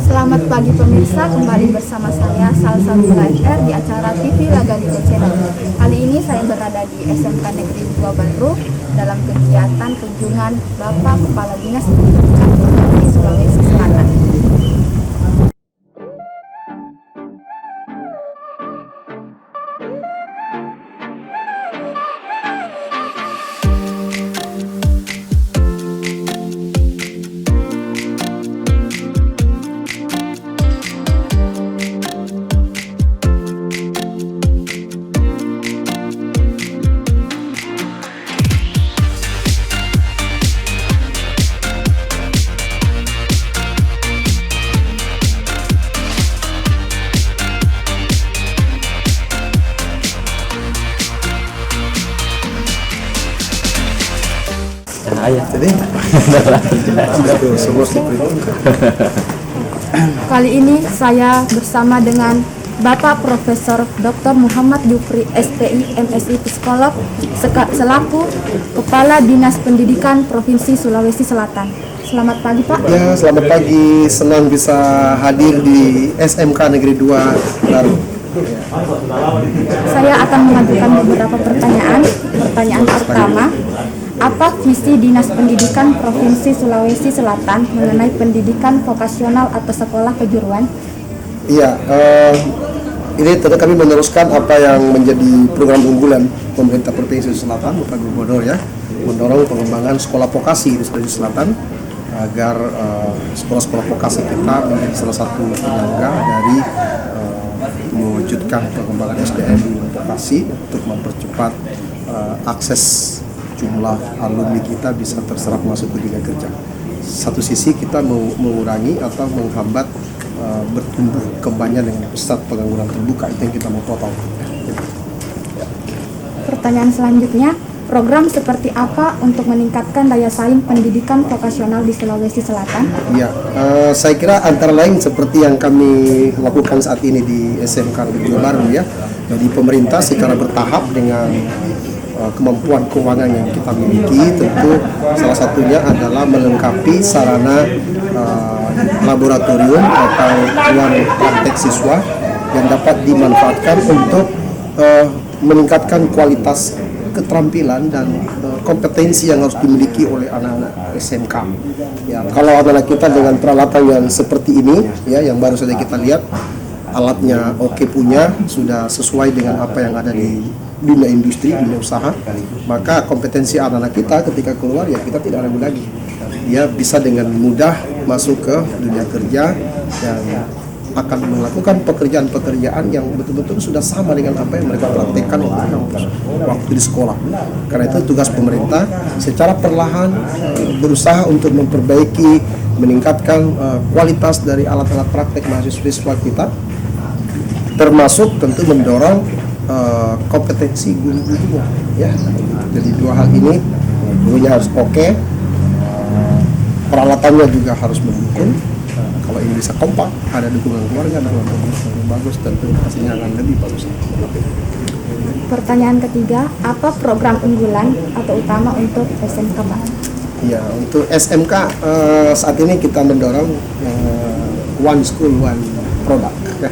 Selamat pagi pemirsa, kembali bersama saya Salsa Mulair di acara TV Lagadiko Channel. Kali ini saya berada di SMK Negeri 2 Bandung dalam kegiatan kunjungan Bapak Kepala Dinas Pendidikan Provinsi Sulawesi Selatan. Kali ini saya bersama dengan Bapak Profesor Dr. Muhammad Jufri SPI MSI Psikolog selaku Kepala Dinas Pendidikan Provinsi Sulawesi Selatan. Selamat pagi Pak. Ya, selamat pagi. Senang bisa hadir di SMK Negeri 2 Bandung. Saya akan mengajukan beberapa pertanyaan. Pertanyaan pertama, apa visi Dinas Pendidikan Provinsi Sulawesi Selatan mengenai pendidikan vokasional atau sekolah kejuruan? Iya, ini tentu kami meneruskan apa yang menjadi program unggulan pemerintah Provinsi Selatan, Bapak Gubernur ya, mendorong pengembangan sekolah vokasi di Sulawesi Selatan agar sekolah-sekolah vokasi kita menjadi salah satu penyangga dari mewujudkan pengembangan SDM vokasi untuk mempercepat akses jumlah alumni kita bisa terserap masuk ke dunia kerja. Satu sisi kita mengurangi atau menghambat bertumbuh kembangnya dengan pusat pengangguran terbuka, itu yang kita mau total. Pertanyaan selanjutnya, program seperti apa untuk meningkatkan daya saing pendidikan vokasional di Sulawesi Selatan? Ya, saya kira antara lain seperti yang kami lakukan saat ini di SMK Negeri 2 Bandung ya. Jadi pemerintah secara bertahap dengan kemampuan keuangan yang kita miliki, tentu salah satunya adalah melengkapi sarana laboratorium atau ruang praktek siswa yang dapat dimanfaatkan untuk meningkatkan kualitas keterampilan dan kompetensi yang harus dimiliki oleh anak-anak SMK. Ya, kalau anak-anak kita dengan peralatan yang seperti ini, ya, yang baru saja kita lihat, alatnya oke punya, sudah sesuai dengan apa yang ada di dunia industri, dunia usaha, maka kompetensi anak-anak kita ketika keluar ya kita tidak ragu lagi. Dia bisa dengan mudah masuk ke dunia kerja dan akan melakukan pekerjaan-pekerjaan yang betul-betul sudah sama dengan apa yang mereka praktekkan waktu di sekolah. Karena itu tugas pemerintah secara perlahan berusaha untuk memperbaiki, meningkatkan kualitas dari alat-alat praktek mahasiswa kita, termasuk tentu mendorong kompetensi guru-gurunya ya. Jadi dua hal ini, gurunya harus oke, peralatannya juga harus mendukung. Kalau ini bisa kompak, ada dukungan keluarga dan yang bagus, tentu hasilnya akan lebih bagus. Pertanyaan ketiga, apa program unggulan atau utama untuk SMK Pak? Ya, untuk SMK saat ini kita mendorong one school one product ya.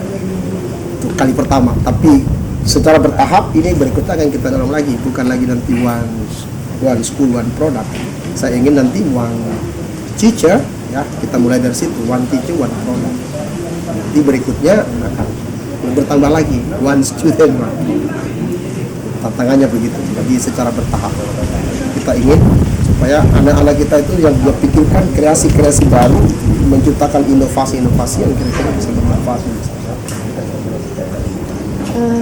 Untuk kali pertama, tapi secara bertahap ini berikutnya akan kita dorong lagi, bukan lagi nanti one school one product. Saya ingin nanti one teacher ya, kita mulai dari situ, one teacher one product. Nanti berikutnya akan bertambah lagi, one student one. Tantangannya begitu. Jadi secara bertahap kita ingin supaya anak-anak kita itu yang dia pikirkan kreasi-kreasi baru menciptakan inovasi-inovasi yang kira-kira bisa bermanfaat.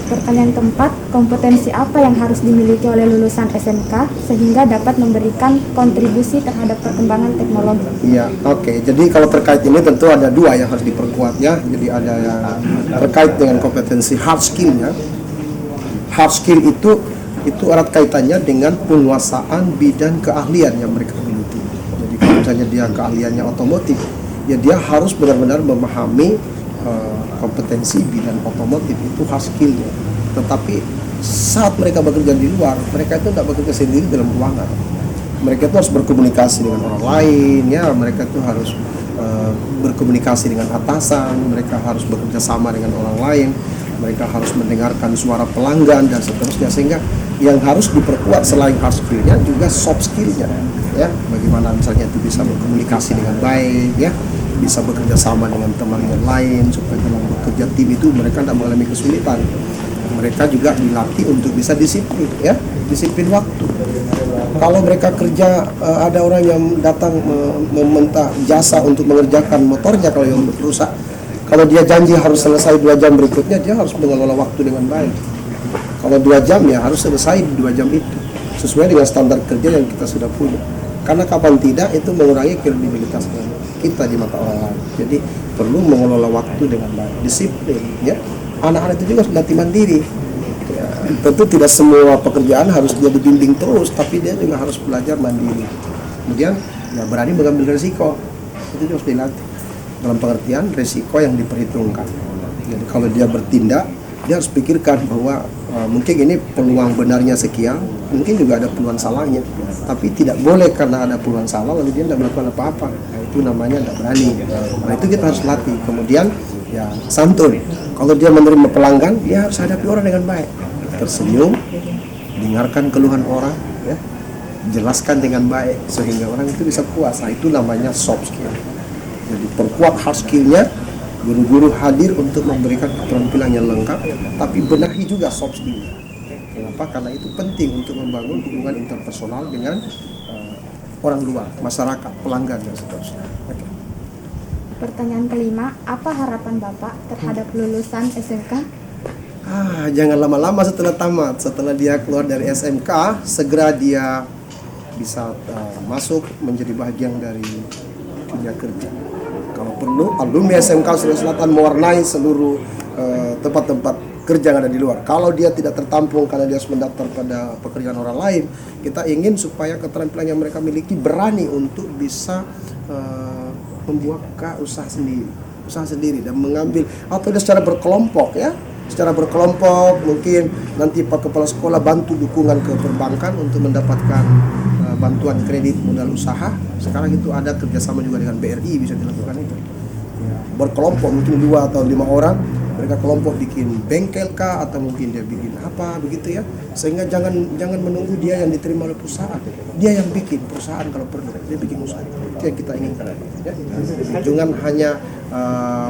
Pertanyaan keempat, kompetensi apa yang harus dimiliki oleh lulusan SMK sehingga dapat memberikan kontribusi terhadap perkembangan teknologi? Iya, oke. Jadi kalau terkait ini tentu ada dua yang harus diperkuat ya. Jadi ada yang terkait dengan kompetensi hard skill-nya. Hard skill itu erat kaitannya dengan penguasaan bidang keahlian yang mereka miliki. Jadi kalau misalnya dia keahliannya otomotif, ya dia harus benar-benar memahami kompetensi bidang otomotif, itu hard skill-nya. Tetapi saat mereka bekerja di luar, mereka itu tidak bekerja sendiri dalam ruangan. Mereka itu harus berkomunikasi dengan orang lain, ya. Mereka itu harus berkomunikasi dengan atasan, mereka harus bekerja sama dengan orang lain, mereka harus mendengarkan suara pelanggan dan seterusnya. Sehingga yang harus diperkuat selain hard skill-nya juga soft skill-nya, ya. Bagaimana misalnya itu bisa berkomunikasi dengan baik, ya, bisa bekerja sama dengan teman yang lain supaya dalam bekerja tim itu mereka tidak mengalami kesulitan. Mereka juga dilatih untuk bisa disiplin, ya, disiplin waktu. Kalau mereka kerja, ada orang yang datang meminta jasa untuk mengerjakan motornya kalau yang rusak, kalau dia janji harus selesai 2 jam berikutnya, dia harus mengelola waktu dengan baik. Kalau 2 jam ya harus selesai 2 jam itu sesuai dengan standar kerja yang kita sudah punya. Karena kapan tidak itu mengurangi kredibilitas kita di mata orang lain. Jadi perlu mengelola waktu dengan baik, disiplin, ya. Anak-anak itu juga harus latih mandiri. Ya, tentu tidak semua pekerjaan harus dia dibimbing terus, tapi dia juga harus belajar mandiri. Kemudian ya berani mengambil resiko, itu juga harus dilatih dalam pengertian resiko yang diperhitungkan. Jadi kalau dia bertindak, dia harus pikirkan bahwa mungkin ini peluang benarnya sekian, mungkin juga ada peluang salahnya, tapi tidak boleh karena ada peluang salah lalu dia tidak melakukan apa-apa. Nah, itu namanya tidak berani. Nah, itu kita harus latih. Kemudian ya santun. Kalau dia menerima pelanggan, dia harus hadapi orang dengan baik, tersenyum, dengarkan keluhan orang, ya, jelaskan dengan baik sehingga orang itu bisa puas. Nah, itu namanya soft skill. Jadi perkuat hard skill-nya, guru-guru hadir untuk memberikan keterampilan yang lengkap, tapi benahi juga soft skill-nya. Kenapa? Karena itu penting untuk membangun hubungan interpersonal dengan orang luar, masyarakat, pelanggan dan seterusnya. Okay. Pertanyaan kelima, apa harapan Bapak terhadap lulusan SMK? Jangan lama-lama setelah tamat. Setelah dia keluar dari SMK, segera dia bisa masuk menjadi bagian dari dunia kerja. Kalau perlu, alumni SMK Sulawesi Selatan mewarnai seluruh tempat-tempat kerja yang ada di luar. Kalau dia tidak tertampung karena dia harus mendaftar pada pekerjaan orang lain, kita ingin supaya keterampilan yang mereka miliki berani untuk bisa membuka usaha sendiri dan mengambil, atau dia secara berkelompok, ya, secara berkelompok mungkin nanti Pak Kepala Sekolah bantu dukungan ke perbankan untuk mendapatkan bantuan kredit modal usaha. Sekarang itu ada kerjasama juga dengan BRI, bisa dilakukan itu. Berkelompok mungkin 2 atau 5 orang, mereka kelompok bikin bengkel kah atau mungkin dia bikin apa begitu, ya. Sehingga jangan menunggu dia yang diterima oleh perusahaan, dia yang bikin perusahaan kalau perlu, dia bikin usaha. Itu yang kita inginkan, ya. Jangan hanya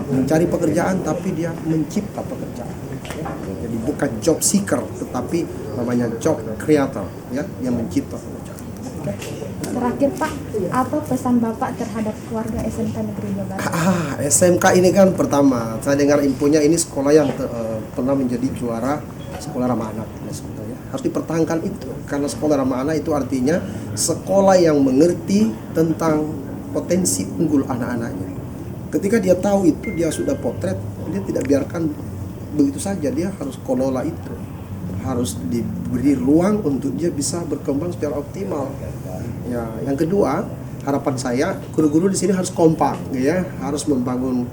mencari pekerjaan, tapi dia mencipta pekerjaan, ya. Jadi bukan job seeker, tetapi namanya job creator, ya, yang mencipta pekerjaan. Okay. Terakhir Pak, apa pesan Bapak terhadap keluarga SMK Negeri 2 Baru? SMK ini kan pertama, saya dengar infonya ini sekolah yang pernah menjadi juara sekolah ramah anak. Ya. Harus dipertahankan itu, karena sekolah ramah anak itu artinya sekolah yang mengerti tentang potensi unggul anak-anaknya. Ketika dia tahu itu, dia sudah potret, dia tidak biarkan begitu saja, dia harus kelola itu. Harus diberi ruang untuk dia bisa berkembang secara optimal. Ya, yang kedua, harapan saya guru-guru di sini harus kompak, ya, harus membangun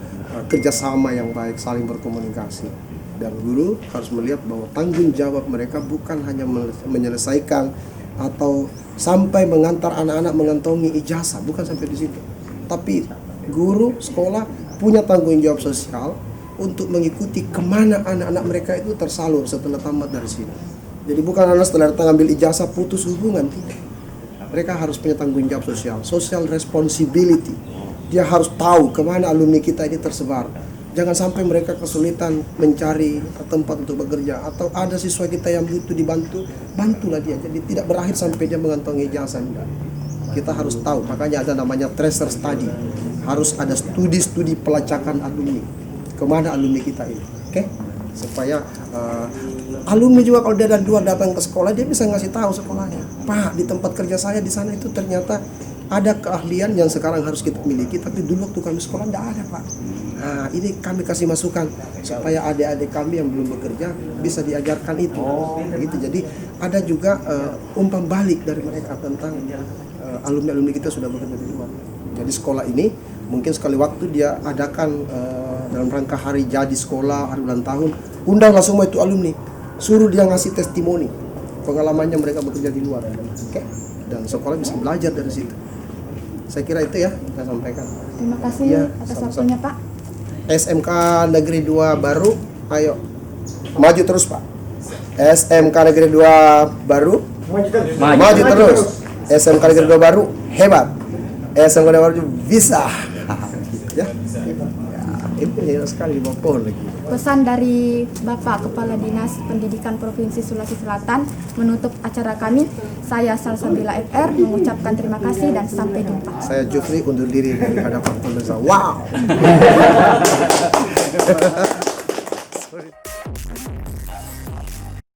kerjasama yang baik, saling berkomunikasi. Dan guru harus melihat bahwa tanggung jawab mereka bukan hanya menyelesaikan atau sampai mengantar anak-anak mengantongi ijazah, bukan sampai di situ. Tapi guru sekolah punya tanggung jawab sosial untuk mengikuti kemana anak-anak mereka itu tersalur setelah tamat dari sini. Jadi bukan anak setelah datang ambil ijazah putus hubungan, tidak. Mereka harus punya tanggung jawab sosial, social responsibility. Dia harus tahu kemana alumni kita ini tersebar. Jangan sampai mereka kesulitan mencari tempat untuk bekerja, atau ada siswa kita yang butuh dibantu, bantulah dia. Jadi tidak berakhir sampai dia mengantongi ijazah. kita harus tahu, makanya ada namanya tracer study, harus ada studi pelacakan alumni, kemana alumni kita ini, oke? Supaya alumni juga kalau dia dari luar datang ke sekolah, dia bisa ngasih tahu sekolahnya, Pak, di tempat kerja saya di sana itu ternyata ada keahlian yang sekarang harus kita miliki, tapi dulu waktu kami sekolah tidak ada, Pak. Nah, ini kami kasih masukan supaya adik-adik kami yang belum bekerja bisa diajarkan itu. Gitu. Jadi ada juga umpan balik dari mereka tentang alumni-alumni kita sudah bekerja di luar. Jadi sekolah ini mungkin sekali waktu dia adakan dalam rangka hari jadi sekolah, hari ulang tahun, undanglah semua itu alumni, suruh dia ngasih testimoni pengalamannya mereka bekerja di luar. Oke? Dan sekolah bisa belajar dari situ. Saya kira itu ya saya sampaikan. Terima kasih Ya, atas sama-sama. waktunya, Pak. SMK Negeri 2 Baru, ayo maju terus, Pak. SMK Negeri 2 Baru, maju terus. SMK Negeri 2 Baru hebat. SMK Negeri 2 Baru bisa. Ya. Itu ya sekali di bawah pohon lagi. Pesan dari Bapak Kepala Dinas Pendidikan Provinsi Sulawesi Selatan menutup acara kami. Saya Salsabila FR mengucapkan terima kasih dan sampai jumpa. Saya Jufri undur diri dari hadapan pemirsa. Wow.